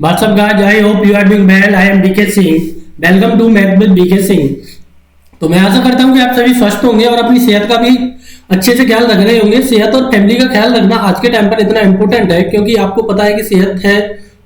What's up guys? I hope you are doing well. I am BK Singh. Welcome to Math with BK Singh. तो मैं आशा करता हूँ कि आप सभी स्वस्थ होंगे और अपनी सेहत का भी अच्छे से ख्याल रख रहे होंगे। सेहत और फैमिली का ख्याल रखना आज के टाइम पर इतना इम्पोर्टेंट है क्योंकि आपको पता है कि सेहत है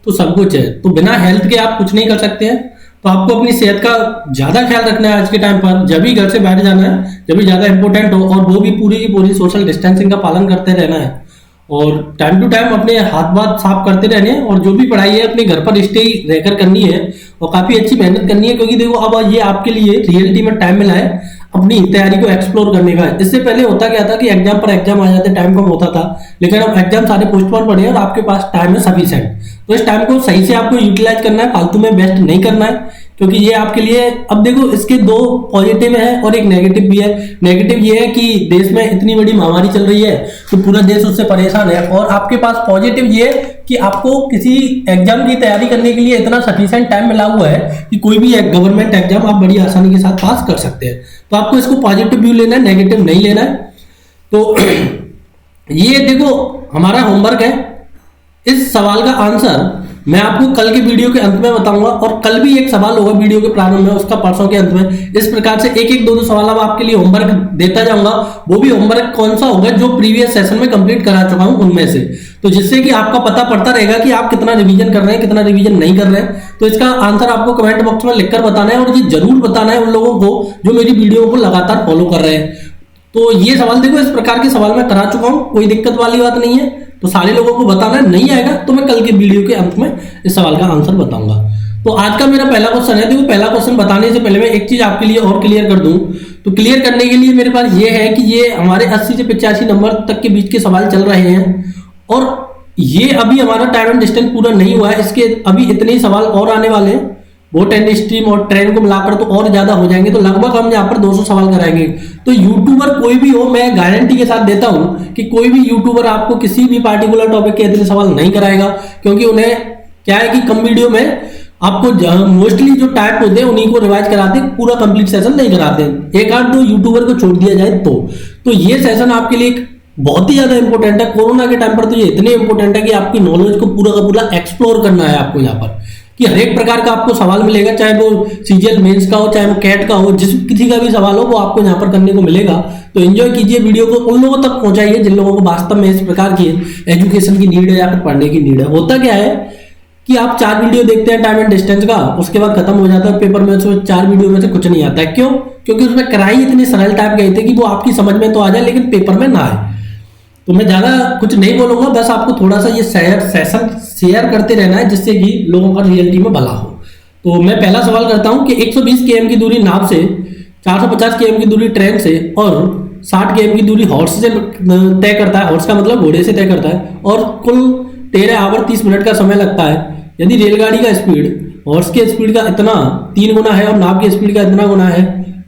तो सब कुछ है। तो बिना हेल्थ के आप कुछ नहीं कर सकते हैं। तो आपको अपनी सेहत का ज्यादा ख्याल रखना है आज के टाइम पर। जब भी घर से बाहर जाना है, जब भी ज्यादा इंपॉर्टेंट हो, और वो भी पूरी की पूरी सोशल डिस्टेंसिंग का पालन करते रहना है और टाइम टू टाइम अपने हाथ बाथ साफ करते रहने हैं। और जो भी पढ़ाई है अपने घर पर स्टे रहकर करनी है और काफी अच्छी मेहनत करनी है क्योंकि देखो अब ये आपके लिए रियलिटी में टाइम मिला है अपनी तैयारी को एक्सप्लोर करने का। इससे पहले होता क्या था कि एग्जाम पर एग्जाम आ जाते, टाइम कम होता था, लेकिन अब एग्जाम सारे पोस्टपोन पड़े हैं और आपके पास टाइम है सफिशिएंट। तो इस टाइम को सही से आपको यूटिलाइज करना है, फालतू में वेस्ट नहीं करना है क्योंकि ये आपके लिए। अब देखो इसके दो पॉजिटिव है और एक नेगेटिव भी है। नेगेटिव ये है कि देश में इतनी बड़ी महामारी चल रही है तो पूरा देश उससे परेशान है, और आपके पास पॉजिटिव ये है कि आपको किसी एग्जाम की तैयारी करने के लिए इतना सफिशिएंट टाइम मिला हुआ है कि कोई भी गवर्नमेंट एग्जाम आप बड़ी आसानी के साथ पास कर सकते हैं। तो आपको इसको पॉजिटिव व्यू लेना है, नेगेटिव नहीं लेना है। तो ये देखो हमारा होमवर्क है। इस सवाल का आंसर मैं आपको कल के वीडियो के अंत में बताऊंगा, और कल भी एक सवाल होगा वीडियो के प्रारंभ में, उसका परसों के अंत में। इस प्रकार से एक एक दो सवाल अब आपके लिए होमवर्क देता जाऊंगा। वो भी होमवर्क कौन सा होगा जो प्रीवियस सेशन में कंप्लीट करा चुका हूं उनमें से, तो जिससे कि आपका पता पड़ता रहेगा कि आप कितना रिवीजन कर रहे हैं, कितना रिवीजन नहीं कर रहे हैं। तो इसका आंसर आपको कमेंट बॉक्स में लिखकर बताना है, और ये जरूर बताना है उन लोगों को जो मेरी वीडियो को लगातार फॉलो कर रहे हैं। तो ये सवाल देखो इस प्रकार के सवाल मैं करा चुका हूं, कोई दिक्कत वाली बात नहीं है। तो सारे लोगों को बताना है, नहीं आएगा तो मैं कल के वीडियो के अंत में इस सवाल का आंसर बताऊंगा। तो आज का मेरा पहला क्वेश्चन है। देखो पहला क्वेश्चन बताने से पहले मैं एक चीज आपके लिए और क्लियर कर दूं। तो क्लियर करने के लिए मेरे पास ये है कि ये हमारे 80 से 85 नंबर तक के बीच के सवाल चल रहे हैं, और ये अभी हमारा टाइम एंड डिस्टेंस पूरा नहीं हुआ है। इसके अभी इतने ही सवाल और आने वाले हैं। वोट एंड स्ट्रीम और ट्रेन को मिलाकर तो और ज्यादा हो जाएंगे। तो लगभग हम यहाँ पर 200 सवाल कराएंगे। तो यूट्यूबर कोई भी हो, मैं गारंटी के साथ देता हूं कि कोई भी यूट्यूबर आपको किसी भी पार्टिकुलर टॉपिक के इतने सवाल नहीं कराएगा, क्योंकि उन्हें क्या है कि कम वीडियो में आपको मोस्टली जो टाइप होते हैं उन्हीं को रिवाइज कराते, पूरा कंप्लीट सेशन नहीं कराते। एक आध दो यूट्यूबर को छोड़ दिया जाए तो ये सेशन आपके लिए बहुत ही ज्यादा इंपॉर्टेंट है। कोरोना के टाइम पर तो ये इतने इंपॉर्टेंट है कि आपकी नॉलेज को पूरा का पूरा एक्सप्लोर करना है आपको यहाँ पर, कि हर एक प्रकार का आपको सवाल मिलेगा, चाहे वो सीजीएल मेंस का हो, चाहे वो कैट का हो, जिस किसी का भी सवाल हो वो आपको यहाँ पर करने को मिलेगा। तो एंजॉय कीजिए वीडियो को, उन लोगों तक पहुंचाइए जिन लोगों को वास्तव में इस प्रकार की एजुकेशन की नीड है या फिर पढ़ने की नीड है। होता क्या है कि आप 4 वीडियो देखते हैं टाइम एंड डिस्टेंस का, उसके बाद खत्म हो जाता है पेपर में, उसमें 4 वीडियो में से कुछ नहीं आता है। क्यों? क्योंकि उसमें कराई इतनी सरल टाइप गई थी कि वो आपकी समझ में तो आ जाए लेकिन पेपर में ना आए। तो मैं ज्यादा कुछ नहीं बोलूंगा, बस आपको थोड़ा सा ये सेशन शेयर करते रहना है जिससे कि लोगों का रियलिटी में भला हो। तो मैं पहला सवाल करता हूं कि 120 km की दूरी नाव से, 450 km की दूरी ट्रेन से और 60 km की दूरी हॉर्स से तय करता है। हॉर्स का मतलब घोड़े से तय करता है, और कुल 13 आवर 30 मिनट का समय लगता है। यदि रेलगाड़ी का स्पीड हॉर्स के स्पीड का इतना 3 गुना है और नाव की स्पीड का इतना गुना है,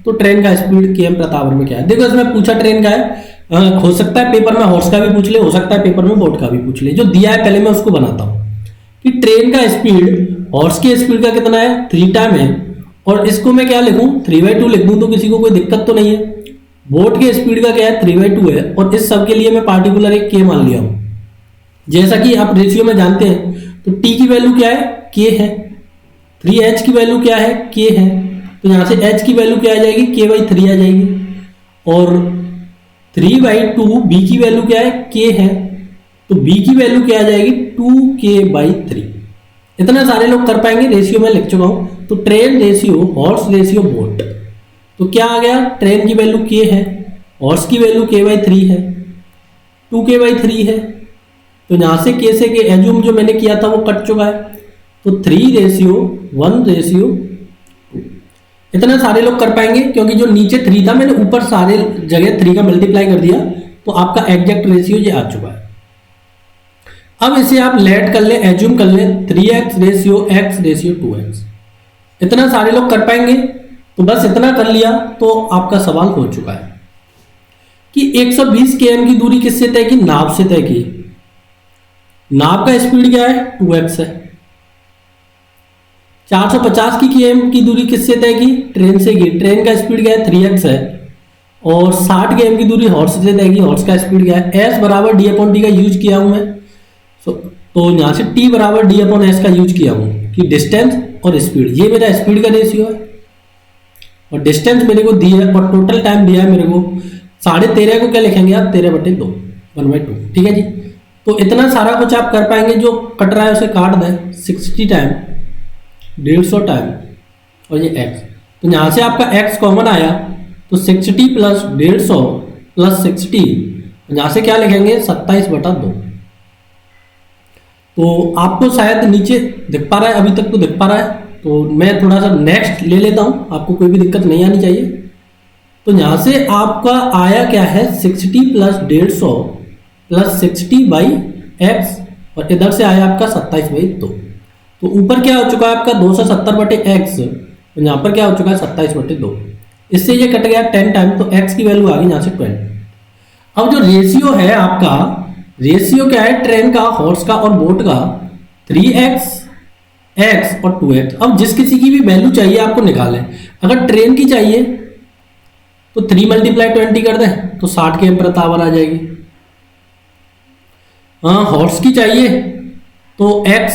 तो ट्रेन का स्पीड km प्रति आवर में क्या है? देखो इसमें पूछा ट्रेन का है, हो सकता है पेपर में हॉर्स का भी पूछ ले, हो सकता है पेपर में बोट का भी पूछ ले। जो दिया है पहले मैं उसको बनाता हूं कि ट्रेन का स्पीड हॉर्स के स्पीड का कितना है, 3 टाइम है, और इसको मैं क्या लिखूं, 3/2 लिख दूं तो किसी को कोई दिक्कत तो नहीं है। बोट के स्पीड का क्या है, 3/2 है, और इस सब के लिए मैं पार्टिकुलर एक k मान लिया हूं। जैसा कि आप रेशियो में जानते हैं तो t की वैल्यू क्या है, k है। 3h की वैल्यू क्या है, k है। तो यहां से h की वैल्यू क्या आ जाएगी, k/3 आ जाएगी, और 3/2 b की वैल्यू क्या है, k है, तो b की वैल्यू क्या आ जाएगी, 2k/3। इतना सारे लोग कर पाएंगे, रेशियो में लिख चुका हूं। तो train ratio horse ratio boat, तो क्या आ गया, ट्रेन की वैल्यू k है, हॉर्स की वैल्यू k/3 है, 2k/3 है। तो यहां से k से k एज्यूम जो मैंने किया था वो कट चुका है, तो 3:1:2। इतना सारे लोग कर पाएंगे क्योंकि जो नीचे 3 था मैंने ऊपर सारे जगह 3 का मल्टीप्लाई कर दिया, तो आपका एग्जैक्ट रेशियो ये आ चुका है। अब इसे आप लेट कर ले, एज्यूम कर ले, 3x/x/2x। इतना सारे लोग कर पाएंगे, तो बस इतना कर लिया तो आपका सवाल हो चुका है कि 120 km की दूरी किससे तय की, नाव से तय की। नाव का स्पीड क्या है, 2x है। 450 की km की दूरी किससे तय की, ट्रेन से की। ट्रेन का स्पीड क्या है, 3x है, और 60 km की दूरी हॉर्स से तय की। हॉर्स का स्पीड क्या है, s = d/t का यूज किया हूं मैं। तो यहाँ से t बराबर डी अपॉन एस का यूज किया हूँ कि डिस्टेंस और स्पीड, ये मेरा स्पीड का रेशियो है और डिस्टेंस मेरे को दी है और टोटल टाइम दिया है मेरे को 13.5 को क्या लिखेंगे आप 13/2 1/2। ठीक है जी। तो इतना सारा कुछ आप कर पाएंगे, जो कट रहा है उसे काट दें 60 टाइम 150 टाइम और ये x, तो यहाँ से आपका x कॉमन आया तो 60 प्लस 150 प्लस 60, यहाँ से क्या लिखेंगे 27/2। तो आपको शायद नीचे दिख पा रहा है, अभी तक तो दिख पा रहा है, तो मैं थोड़ा सा नेक्स्ट ले लेता हूँ, आपको कोई भी दिक्कत नहीं आनी चाहिए। तो यहाँ से आपका आया क्या है 60 प्लस 150 प्लस 60/x और इधर से आया आपका 27/2। तो ऊपर क्या हो चुका है आपका 270/x, तो यहाँ पर क्या हो चुका है 27/2। इससे ये कट गया 10 टाइम, तो x की वैल्यू आ गई यहाँ से 20। अब जो रेशियो है आपका, रेशियो क्या है ट्रेन का, हॉर्स का और बोट का 3x x और 2x। अब जिस किसी की भी वैल्यू चाहिए आपको निकालें। अगर ट्रेन की चाहिए तो 3 × 20 कर दें तो 60 km/h आ जाएगी। हाँ, हॉर्स की चाहिए तो x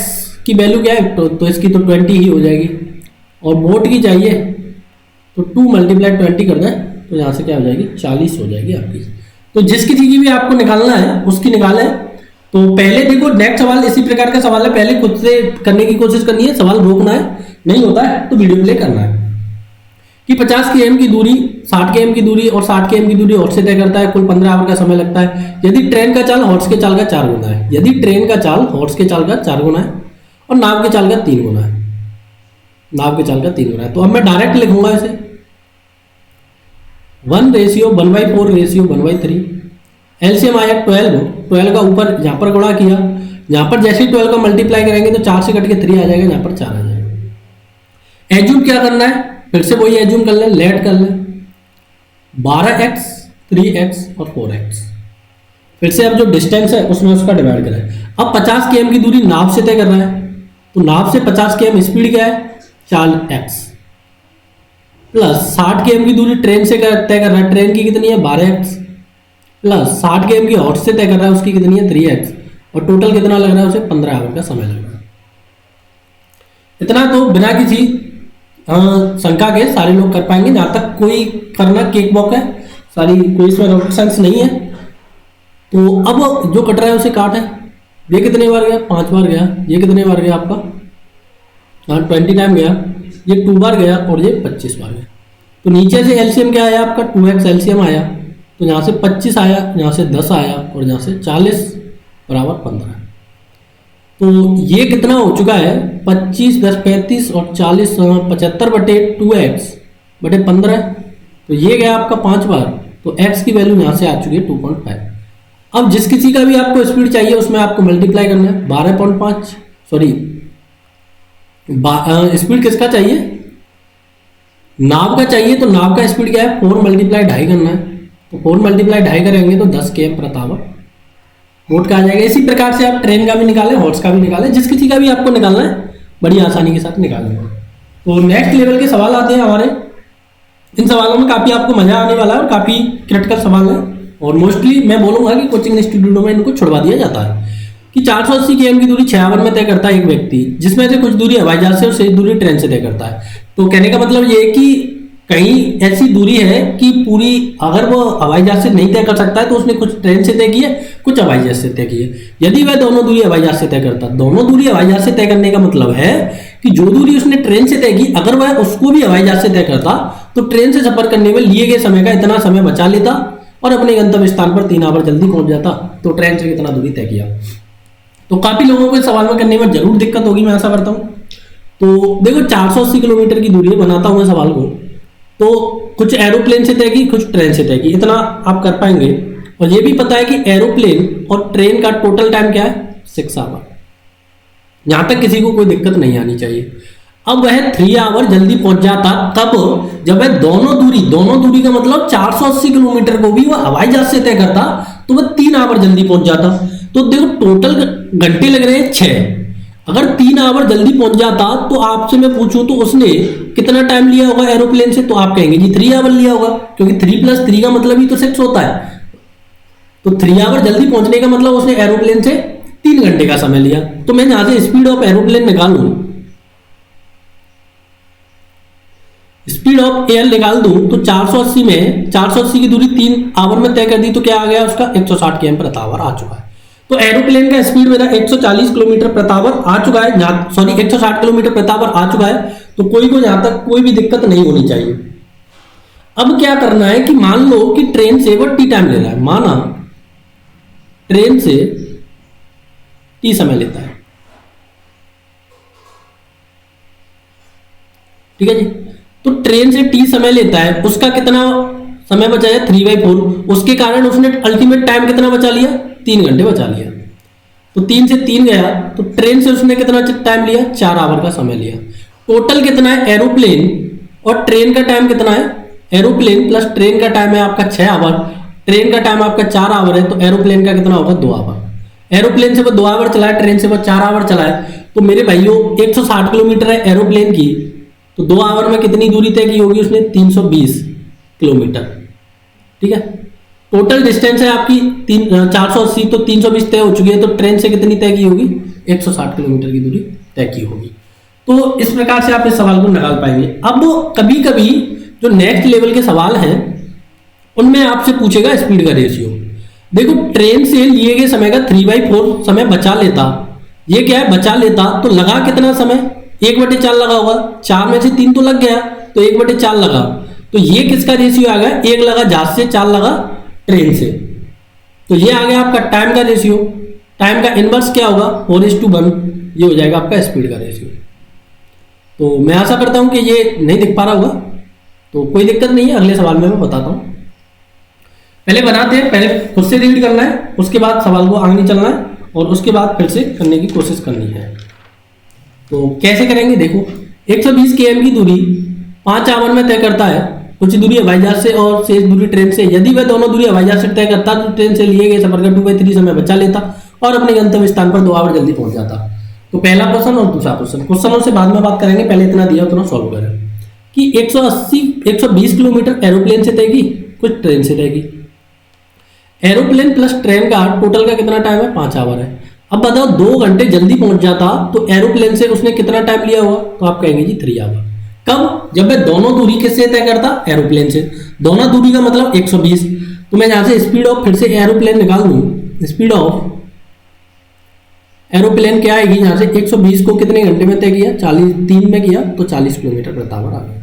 की वैल्यू क्या है, तो इसकी तो 20 ही हो जाएगी। और बोट की चाहिए तो 2 × 20 कर दें तो यहाँ से क्या हो जाएगी 40 हो जाएगी आपकी। तो जिस किसी की भी आपको निकालना है उसकी निकालें। तो पहले देखो नेक्स्ट सवाल इसी प्रकार का सवाल है, पहले खुद से करने की कोशिश करनी है, सवाल रोकना है, नहीं होता है तो वीडियो प्ले करना है। कि 50 km की दूरी 60 km की दूरी और 60 km की दूरी हॉर्स से तय करता है, कुल 15 आवर का समय लगता है यदि ट्रेन का चाल हॉर्स के चाल का 4 गुना है, यदि ट्रेन का चाल हॉर्स के चाल का 4 गुना है और नाव के चाल का 3 गुना है, नाव के चाल का 3 गुना है। तो अब मैं डायरेक्ट लिखूंगा इसे 1:1/4 एलसीएम आया 12 का ऊपर यहाँ पर गुणा किया, यहाँ पर जैसे ही 12 का मल्टीप्लाई करेंगे तो 4 से कट के 3 आ जाएगा, यहाँ पर 4 आ जाएगा। एज्यूम क्या करना है, फिर से वही एज्यूम कर लें, लेट कर लें 12x 3x और 4x। फिर से अब जो डिस्टेंस है उसमें उसका डिवाइड करें। अब 50 km की दूरी नाव से तय कर रहा है, तो नाव से 50 km स्पीड क्या है 4x प्लस 60 km की दूरी ट्रेन से तय कर रहा है, ट्रेन की कितनी है 12x प्लस 60 km की हॉर्स से तय कर रहा है, उसकी कितनी है 3x और टोटल कितना लग रहा है उसे 15 आवर का समय लग रहा है। इतना तो बिना किसी शंका के सारे लोग कर पाएंगे, जहां तक कोई करना केक वॉक है, सारी कोई इसमें रॉकेट साइंस नहीं है। तो अब जो कट रहा है उसे काट है, ये कितने बार गया 5 बार गया, ये कितने बार गया आपका 20 टाइम गया, ये 2 बार गया और ये 25 बार गया। तो नीचे से एलसीएम क्या आया आपका 2x एलसीएम आया, तो यहाँ से 25 आया, यहाँ से 10 आया और यहाँ से 40 बराबर 15। तो ये कितना हो चुका है 25 10 35 और 40 75/2x/15। तो ये गया आपका 5 बार, तो x की वैल्यू यहाँ से आ चुकी है 2.5। अब जिस किसी का भी आपको स्पीड चाहिए उसमें आपको मल्टीप्लाई करना है 12.5, सॉरी स्पीड किसका चाहिए नाव का चाहिए, तो नाव का स्पीड क्या है 4 × 2.5 करना है, तो 4 × 2.5 करेंगे तो 10 km/h बोट का आ जाएगा। इसी प्रकार से आप ट्रेन का भी निकालें, हॉर्स का भी निकालें, जिस किसी का भी आपको निकालना है बड़ी आसानी के साथ निकालेंगे। तो नेक्स्ट लेवल के सवाल आते हैं हमारे, इन सवालों में काफ़ी आपको मजा आने वाला है और काफ़ी क्रिटिकल सवाल है और मोस्टली मैं बोलूँगा कि कोचिंग इंस्टीट्यूटों में इनको छुड़वा दिया जाता है। कि 480 km की दूरी 6 आवर में तय करता है एक व्यक्ति, जिसमें से कुछ दूरी हवाई जहाज से और शेष दूरी ट्रेन से तय करता है। तो कहने का मतलब ये है कि कहीं ऐसी दूरी है कि पूरी अगर वो हवाई जहाज से नहीं तय कर सकता है तो उसने कुछ ट्रेन से तय की है, कुछ हवाई जहाज से तय की है। यदि वह दोनों दूरी हवाई जहाज से तय करता, दोनों दूरी हवाई जहाज से तय करने का मतलब है कि जो दूरी उसने ट्रेन से तय की अगर वह उसको भी हवाई जहाज से तय करता तो ट्रेन से सफर करने में लिए गए समय का इतना समय बचा लेता और अपने गंतव्य स्थान पर 3 आवर जल्दी पहुंच जाता। तो ट्रेन से कितना दूरी तय किया। तो काफी लोगों को इस सवाल में करने में जरूर दिक्कत होगी, मैं ऐसा करता हूं। तो देखो 480 किलोमीटर की दूरी बनाता हूं मैं सवाल को, तो कुछ एरोप्लेन से तय की, कुछ ट्रेन से तय की, इतना आप कर पाएंगे। और ये भी पता है कि एरोप्लेन और ट्रेन का टोटल टाइम क्या है 6 आवर, यहां तक किसी को कोई दिक्कत नहीं आनी चाहिए। अब वह 3 आवर जल्दी पहुंच जाता तब जब वह दोनों दूरी का मतलब 480 किलोमीटर को भी वह हवाई जहाज से तय करता तो वह 3 आवर जल्दी पहुंच जाता। तो देखो टोटल घंटे लग रहे हैं 6, अगर 3 आवर जल्दी पहुंच जाता तो आपसे मैं पूछूं तो उसने कितना टाइम लिया होगा एरोप्लेन से, तो आप कहेंगे जी 3 आवर लिया होगा, क्योंकि 3 + 3 का मतलब ही तो 6 होता है। तो 3 आवर जल्दी पहुंचने का मतलब उसने एरोप्लेन से 3 घंटे का समय लिया। तो मैं यहां से स्पीड ऑफ एरोप्लेन निकालूं, स्पीड ऑफ एयर निकाल दूं तो 480 में 480 की दूरी 3 आवर में तय कर दी, तो क्या आ गया उसका 160 km प्रति आवर आ चुका है। तो एरोप्लेन का स्पीड मेरा 140 किलोमीटर प्रति आवर आ चुका है, सॉरी 160 किलोमीटर प्रति आवर आ चुका है। तो कोई को यहां तक कोई भी दिक्कत नहीं होनी चाहिए। अब क्या करना है कि मान लो कि ट्रेन से वो टी टाइम ले रहा है, माना ट्रेन से टी समय लेता है, ठीक है जी। तो ट्रेन से टी समय लेता है, उसका कितना समय बचा है 3/4, उसके कारण उसने अल्टीमेट टाइम कितना बचा लिया 3 घंटे बचा लिया। तो 3 से 3 गया, तो ट्रेन से उसने कितना टाइम लिया 4 आवर का समय लिया। टोटल कितना है एरोप्लेन और ट्रेन का टाइम कितना है, एरोप्लेन प्लस ट्रेन का टाइम है आपका 6 आवर, ट्रेन का टाइम आपका 4 आवर है, तो एरोप्लेन का कितना होगा 2 आवर। एरोप्लेन से वो 2 आवर चला है, ट्रेन से वो 4 आवर चला है। तो मेरे भाइयों 160 किलोमीटर है एरोप्लेन की, तो 2 आवर में कितनी दूरी तय की होगी उसने 320 किलोमीटर, ठीक है। टोटल डिस्टेंस है आपकी 480, तो 320 तय हो चुकी है। तो ट्रेन से कितनी तय की होगी 160 किलोमीटर की दूरी तय की होगी। तो इस प्रकार से आप इस सवाल को निकाल पाएंगे। अब कभी कभी जो नेक्स्ट लेवल के सवाल हैं उनमें आपसे पूछेगा स्पीड का रेशियो। देखो ट्रेन से लिए गए समय का 3/4 समय बचा लेता, ये क्या है बचा लेता, तो लगा कितना समय 1/4 लगा होगा, 4 में से 3 तो लग गया, तो 1/4 लगा। तो ये किसका रेशियो आ गया, 1 लगा जहाज से, 4 लगा ट्रेन से। तो ये आ गया आपका टाइम का रेशियो। टाइम का इनवर्स क्या होगा 4:1, ये हो जाएगा आपका स्पीड का रेशियो। तो मैं आशा करता हूं कि ये नहीं दिख पा रहा होगा, तो कोई दिक्कत नहीं है, अगले सवाल में मैं बताता हूं। पहले बनाते हैं, पहले खुद से रीड करना है, उसके बाद सवाल को आगे चलना है और उसके बाद फिर से करने की कोशिश करनी है। तो कैसे करेंगे, देखो 120 km की दूरी 5 आवर में तय करता है, कुछ दूरी हवाई जहाज से और शेष दूरी ट्रेन से। यदि वह दोनों दूरी हवाई जहाज से तय करता तो ट्रेन से लिए गए सफर का 2/3 समय बचा लेता और अपने गंतव्य स्थान पर 2 आवर जल्दी पहुंच जाता। तो पहला क्वेश्चन और दूसरा क्वेश्चन, क्वेश्चनों से बाद में बात करेंगे, पहले इतना दिया उतना सॉल्व करें कि 120 किलोमीटर एरोप्लेन से तय की, कुछ ट्रेन से तय की। एरोप्लेन प्लस ट्रेन का टोटल का कितना टाइम है 5 आवर है। अब बताओ 2 घंटे जल्दी पहुंच जाता तो एरोप्लेन से उसने कितना टाइम लिया होगा, तो आप कहेंगे जी 3 आवर। कब, जब मैं दोनों दूरी किससे तय करता, एरोप्लेन से। दोनों दूरी का मतलब 120। तो मैं यहां से स्पीड ऑफ फिर से एरोप्लेन निकाल दूं, स्पीड ऑफ एरोप्लेन क्या आएगी, यहां से 120 को कितने घंटे में तय किया 3 में किया, तो 40 किलोमीटर प्रति आवर आ गया।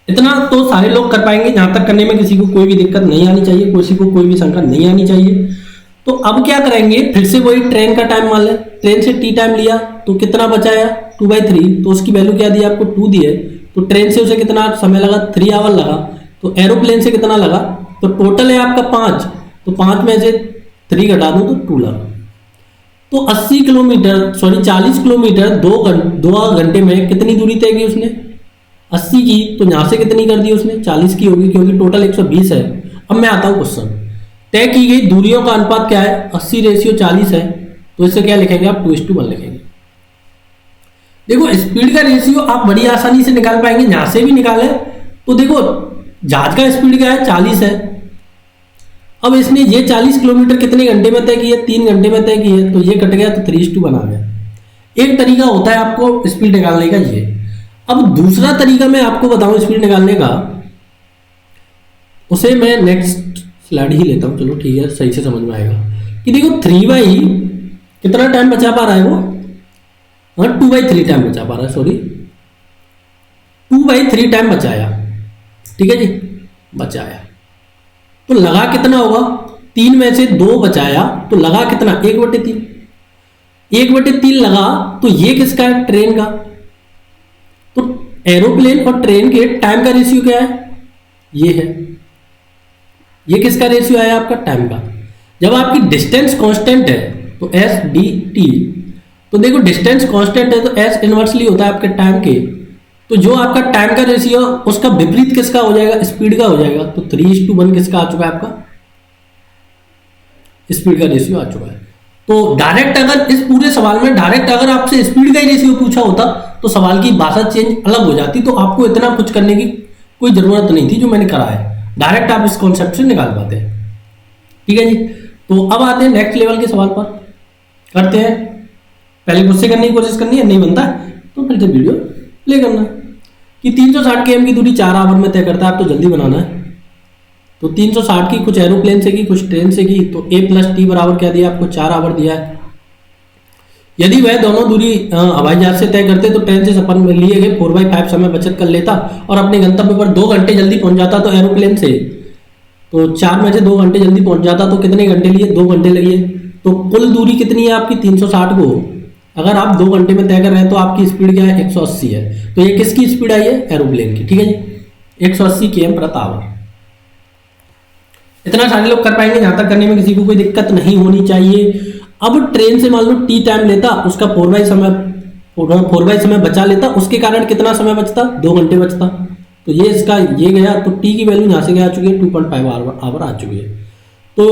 इतना तो सारे लोग कर पाएंगे, जहां तक करने में किसी को कोई भी दिक्कत नहीं आनी चाहिए, किसी को कोई भी शंका नहीं आनी चाहिए। तो अब क्या करेंगे, फिर से वही ट्रेन का टाइम मान लें, ट्रेन से टी टाइम लिया तो कितना बचाया 2/3, तो उसकी वैल्यू क्या दी आपको 2 दी है। तो ट्रेन से उसे कितना समय लगा 3 आवर लगा। तो एरोप्लेन से कितना लगा, तो टोटल है आपका 5, तो 5 में से 3 घटा दूं तो 2 लगा। तो 80 किलोमीटर, सॉरी 40 किलोमीटर 2 घंटे में कितनी दूरी तय की उसने 80 की, तो यहां से कितनी कर दी उसने 40 की होगी, क्योंकि टोटल 120 है। अब मैं आता हूं क्वेश्चन, तय की गई दूरियों का अनुपात क्या है 80:40 है, तो इससे क्या लिखेंगे आप 2:1 लिखेंगे। देखो स्पीड का रेशियो आप बड़ी आसानी से निकाल पाएंगे, यहां से भी निकाले। तो देखो जहाज का स्पीड क्या है 40 है, अब इसने ये 40 किलोमीटर कितने घंटे में तय की है 3 घंटे में तय की है, तो ये कट गया तो 3:2 बना गया। एक तरीका होता है आपको स्पीड निकालने का ये। अब दूसरा तरीका मैं आपको बताऊं स्पीड निकालने का, उसे मैं नेक्स्ट स्लाइड ही लेता हूं, चलो ठीक है सही से समझ में आएगा कि देखो 3 कितना टाइम बचा पा रहा है वो, हाँ 2/3 टाइम बचा पा रहा है, सॉरी 2/3 टाइम बचाया, ठीक है जी बचाया। तो लगा कितना होगा 3 में से 2 बचाया, तो लगा कितना 1/3, 1/3 लगा, तो ये किसका है ट्रेन का। तो एरोप्लेन और ट्रेन के टाइम का रेशियो क्या है, ये है, ये किसका रेशियो आया आपका टाइम का। जब आपकी डिस्टेंस कांस्टेंट है तो एस डी टी, तो देखो डिस्टेंस कांस्टेंट है तो एस इनवर्सली होता है आपके टाइम के, तो जो आपका टाइम का रेशियो उसका विपरीत किसका हो जाएगा स्पीड का हो जाएगा। तो 3:1 किसका आ चुका है आपका स्पीड का रेशियो आ चुका है। तो डायरेक्ट अगर इस पूरे सवाल में डायरेक्ट अगर आपसे स्पीड का ही रेशियो पूछा होता तो सवाल की भाषा चेंज अलग हो जाती, तो आपको इतना कुछ करने की कोई जरूरत नहीं थी जो मैंने करा है, डायरेक्ट आप इस कॉन्सेप्ट से निकाल पाते हैं, ठीक है जी। तो अब आते हैं नेक्स्ट लेवल के सवाल पर। करते हैं। पहले मुझसे करने की कोशिश करनी है, नहीं बनता तो फिर से वीडियो प्ले करना है। कि 360 km की दूरी 4 आवर में तय करता है, आप तो जल्दी बनाना है। तो 360 की कुछ एरोप्लेन से की कुछ ट्रेन से की, तो a + t बराबर क्या दिया आपको, 4 आवर दिया है। यदि वह दोनों दूरी हवाई जहाज से तय करते तो ट्रेन से सफर में लिए गए 4/5 समय बचत कर लेता और अपने गंतव्य पर 2 घंटे जल्दी पहुंच जाता। तो एरोप्लेन से तो 4 में से 2 घंटे जल्दी पहुंच जाता, तो कितने घंटे लिए, 2 घंटे लगे। तो कुल दूरी कितनी है आपकी 360 को अगर आप 2 घंटे में तय कर रहे हैं तो आपकी स्पीड क्या है, 180 है। तो ये किसकी स्पीड आई है, एरोप्लेन की, ठीक है जी, 180 km/h। इतना सारे लोग कर पाएंगे, जहां तक करने में किसी को कोई दिक्कत नहीं होनी चाहिए। अब ट्रेन से मान लो टी टाइम लेता, उसका 4/4 समय बचा लेता, उसके कारण कितना समय बचता, 2 घंटे बचता। तो ये इसका ये गया, तो टी की वैल्यू यहाँ से क्या आ चुकी है, 2.5 आवर आ चुकी है। तो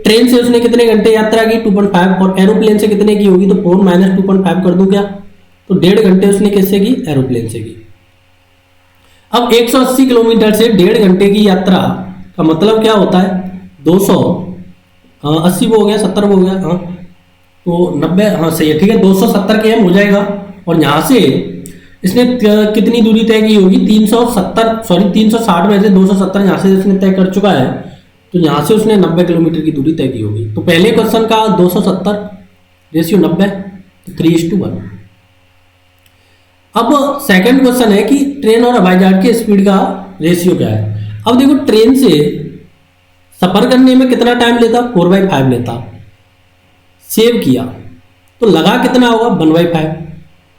ट्रेन से उसने कितने घंटे यात्रा की, 2.5, और एरोप्लेन से कितने की होगी, तो 4 - 2.5 कर दूं क्या, तो 1.5 घंटे उसने किससे की, एरोप्लेन से की। अब 180 किलोमीटर से 1.5 घंटे की यात्रा का मतलब क्या होता है, 280 वो हो गया, 70 वो हो गया, हाँ तो 90, हाँ सही है, ठीक है, 270 km हो जाएगा। और यहाँ से इसने कितनी दूरी तय की होगी, 360 में से 270 यहाँ से इसने तय कर चुका है, तो यहाँ से उसने 90 किलोमीटर की दूरी तय की होगी। तो पहले क्वेश्चन का 270 रेशियो 90, तो 3:1। अब सेकंड क्वेश्चन है कि ट्रेन और हवाई जहाज के स्पीड का रेशियो क्या है। अब देखो ट्रेन से सफर करने में कितना टाइम लेता, 4/5 लेता, सेव किया तो लगा कितना होगा, 1/5।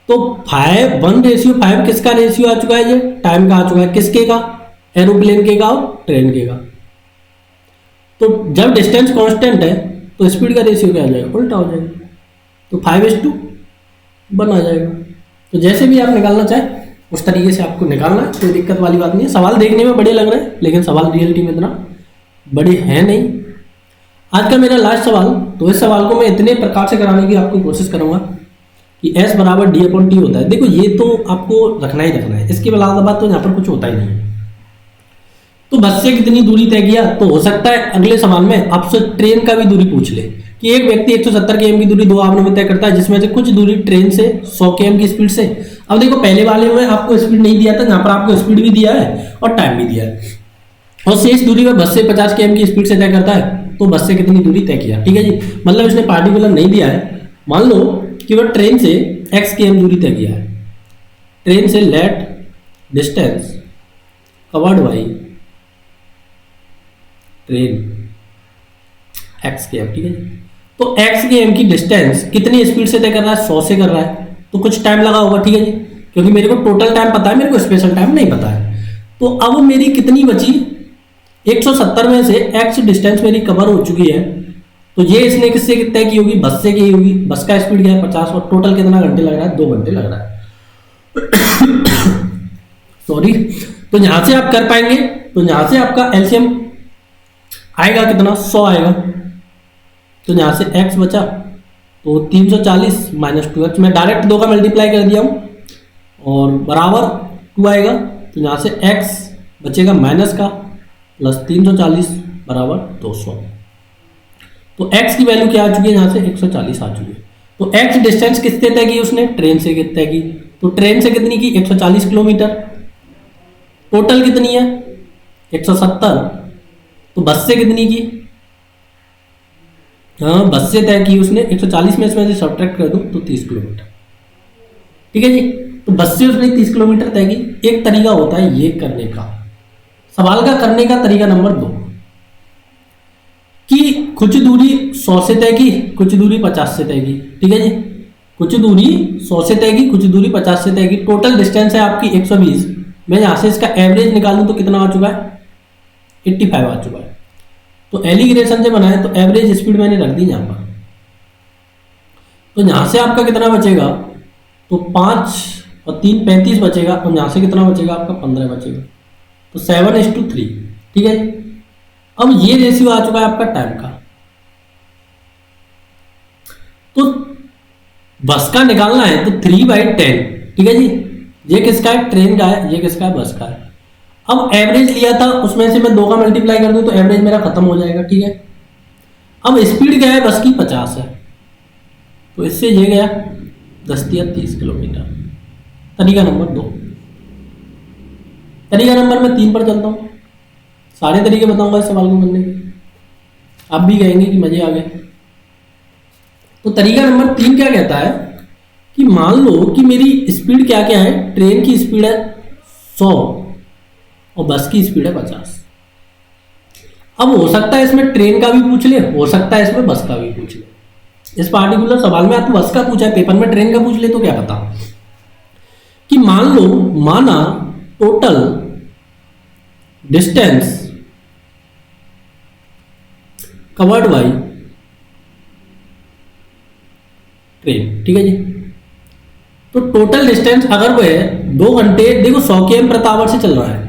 तो 1:5 किसका रेशियो आ चुका है, ये टाइम का आ चुका है, किसके का, एरोप्लेन के का और ट्रेन के का। तो जब डिस्टेंस कांस्टेंट है तो स्पीड का रेशियो क्या आ जाएगा, उल्टा हो जाएगा, तो 5:1 आ जाएगा। तो जैसे भी आप निकालना चाहे उस तरीके से आपको निकालना है, कोई दिक्कत वाली बात नहीं है। सवाल देखने में बड़े लग रहे हैं लेकिन सवाल रियलिटी में इतना बड़े हैं नहीं। आज का मेरा लास्ट सवाल, तो इस सवाल को मैं इतने प्रकार से कराने की आपको कोशिश करूंगा कि S = D/T होता है। देखो ये तो आपको रखना ही रखना है, इसके अलावा बात तो यहाँ पर कुछ होता ही नहीं है। तो बस से कितनी दूरी तय किया, तो हो सकता है अगले सवाल में आपसे ट्रेन का भी दूरी पूछ ले कि एक व्यक्ति 170 km की दूरी 2 आवर में तय करता है, जिसमें से कुछ दूरी ट्रेन से 100 km की स्पीड से। अब देखो पहले वाले में आपको स्पीड नहीं दिया था, यहाँ पर आपको स्पीड भी दिया है और टाइम भी दिया है, और शेष दूरी में बस से 50 km की स्पीड से तय करता है। तो बस से कितनी दूरी तय किया, ठीक है जी, मतलब इसने पार्टिकुलर नहीं दिया है। मान लो कि वह ट्रेन से x km दूरी तय किया है, ट्रेन से let distance covered by train x km, ठीक है। तो x km की डिस्टेंस कितनी स्पीड से तय कर रहा है, 100 से कर रहा है, तो कुछ टाइम लगा होगा, ठीक है जी, क्योंकि मेरे को टोटल टाइम पता है, मेरे को स्पेशल टाइम नहीं पता है। तो अब मेरी कितनी बची, 170 में से x डिस्टेंस मेरी कवर हो चुकी है, तो ये इसने किससे तय की होगी, बस से की होगी। बस का स्पीड क्या है, 50, और टोटल कितना घंटे लग रहा है, 2 घंटे लग रहा है। सॉरी। तो यहां से आप कर पाएंगे, तो यहां से आपका एलसीएम आएगा कितना, 100 आएगा। तो यहां से x बचा तो 340 - 2x, मैं डायरेक्ट 2 का मल्टीप्लाई कर दिया हूं और बराबर 2 आएगा। तो यहां से x बचेगा माइनस का प्लस 340 बराबर 200। तो x की वैल्यू क्या आ चुकी है, यहां से 140 आ चुकी है। तो x डिस्टेंस किससे तय की उसने, ट्रेन से तय की। तो ट्रेन से कितनी की, 140 किलोमीटर। टोटल कितनी है, 170। तो बस से कितनी की, हाँ बस से तय की उसने 140 में इसमें से सब्ट्रैक्ट कर दूं तो 30 किलोमीटर, ठीक है जी। तो बस से उसने 30 किलोमीटर तय की। एक तरीका होता है ये करने का, सवाल का करने का तरीका नंबर 2, कि कुछ दूरी 100 से तय की, कुछ दूरी 50 से तय की, ठीक है जी। कुछ दूरी 100 से तय की, कुछ दूरी 50 से तय की। टोटल डिस्टेंस है आपकी 120। मैं यहां से इसका एवरेज निकालूं तो कितना आ चुका है, 85 आ चुका है। तो एलिग्रेशन से बनाए तो एवरेज स्पीड मैंने रख दी यहां पर। तो यहां से आपका कितना बचेगा, तो 5 और 3 35 बचेगा, और यहां से कितना बचेगा आपका 15 बचेगा। तो 7:3, ठीक है। अब ये रेशियो आ चुका है आपका टाइम का। तो बस का निकालना है तो 3/10, ठीक है जी। ये किसका है, ट्रेन का है, ये किसका है, बस का है। अब एवरेज लिया था, उसमें से मैं 2 का मल्टीप्लाई कर दूं तो एवरेज मेरा खत्म हो जाएगा, ठीक है। अब स्पीड क्या है बस की, 50 है। तो इससे ये गया 10 या 30 किलोमीटर। तरीका नंबर 2। तरीका नंबर मैं 3 पर चलता हूँ। सारे तरीके बताऊंगा इस सवाल को करने के, आप भी कहेंगे कि मजे आ गए। तो तरीका नंबर 3 क्या कहता है कि मान लो कि मेरी स्पीड क्या क्या है, ट्रेन की स्पीड है 100 और बस की स्पीड है 50। अब हो सकता है इसमें ट्रेन का भी पूछ ले, हो सकता है इसमें बस का भी पूछ ले। इस पार्टिकुलर सवाल में आपको बस का पूछा है, पेपर में ट्रेन का पूछ ले तो क्या पता। कि मान लो, माना total distance covered by train, ठीक है जी। तो टोटल डिस्टेंस अगर वो है 2 घंटे, देखो 100 km/h से चल रहा है,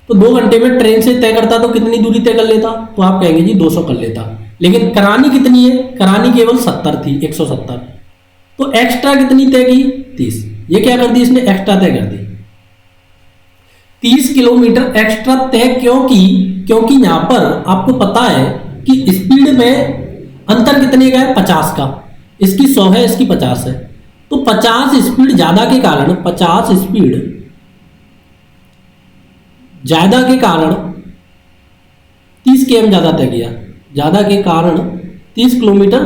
तो 2 घंटे में ट्रेन से तय करता तो कितनी दूरी तय कर लेता, तो आप कहेंगे जी 200 कर लेता। लेकिन करानी कितनी है, करानी केवल 70 थी, 170। तो एक्स्ट्रा कितनी तय की, 30। ये क्या कर दी इसने, एक्स्ट्रा तय कर दी। 30 किलोमीटर एक्स्ट्रा तय क्यों की, क्योंकि यहां पर आपको पता है कि स्पीड में अंतर कितने का है, 50 का। इसकी 100 है, इसकी 50 है। तो 50 स्पीड ज्यादा के कारण, 50 स्पीड ज्यादा के कारण 30 km ज्यादा तय किया, ज्यादा के कारण 30 किलोमीटर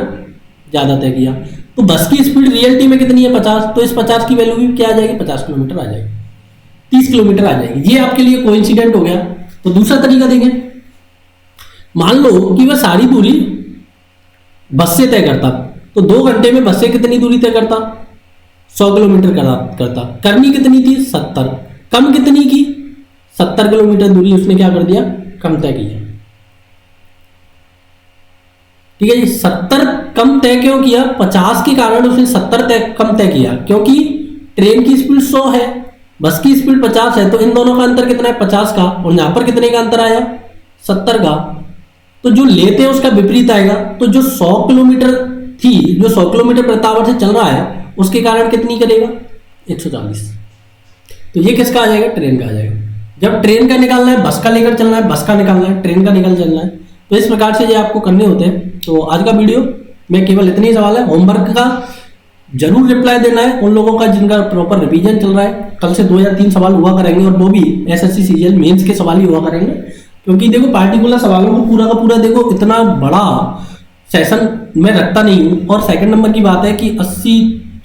ज्यादा तय किया। तो बस की स्पीड रियलिटी में कितनी है, 50। तो इस 50 की वैल्यू भी क्या आ जाएगी, 50 किलोमीटर आ जाएगी, 30 किलोमीटर आ जाएगी। ये आपके लिए कोइंसिडेंट हो गया। तो दूसरा तरीका देखें। मान लो कि वह सारी दूरी बस से तय करता, तो 2 घंटे में बस से कितनी दूरी तय करता, 100 किलोमीटर करता। करनी कितनी थी, 70। कम कितनी की, 70 किलोमीटर दूरी उसने क्या कर दिया, कम तय किया। ठीक है जी। 70 कम तय क्यों किया, 50 के कारण उसने 70 कम तय किया, क्योंकि ट्रेन की स्पीड 100 है, बस की स्पीड 50 है। तो इन दोनों का अंतर कितना है, 50 का। और यहां पर कितने का अंतर आया, 70 का। तो जो लेते हैं उसका विपरीत आएगा। तो जो 100 किलोमीटर थी, जो 100 किलोमीटर प्रति आवर से चल रहा है, उसके कारण कितनी करेगा, 140। तो ये किसका आ जाएगा, ट्रेन का आ जाएगा। जब ट्रेन का निकालना है, बस का लेकर चलना है, बस का निकालना है, ट्रेन का निकल चलना है। तो इस प्रकार से ये आपको करने होते हैं। तो आज का वीडियो में केवल इतने ही सवाल है। होमवर्क का जरूर रिप्लाई देना है उन लोगों का जिनका प्रॉपर रिवीजन चल रहा है। कल से 2 या 3 सवाल हुआ करेंगे, और वो भी एसएससी सीजीएल मेंस के सवाल ही हुआ करेंगे। क्योंकि देखो पार्टिकुलर सवालों को पूरा का पूरा देखो इतना बड़ा सेशन में रखता नहीं हूँ। और सेकंड नंबर की बात है कि 80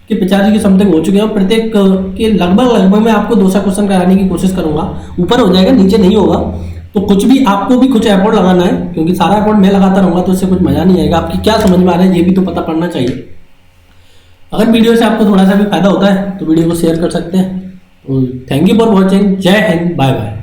के 85 के समथिंग हो चुके हैं, और प्रत्येक के लगभग मैं आपको 200 क्वेश्चन कराने की कोशिश करूंगा। ऊपर हो जाएगा, नीचे नहीं होगा। तो कुछ भी आपको भी कुछ एफर्ट लगाना है, क्योंकि सारा एफर्ट मैं लगाता रहूंगा तो इससे कुछ मजा नहीं आएगा। आपकी क्या समझ में आ रहा है ये भी तो पता पड़ना चाहिए। अगर वीडियो से आपको थोड़ा सा भी फायदा होता है तो वीडियो को शेयर कर सकते हैं। तो थैंक यू फॉर वॉचिंग। जय हिंद, बाय बाय।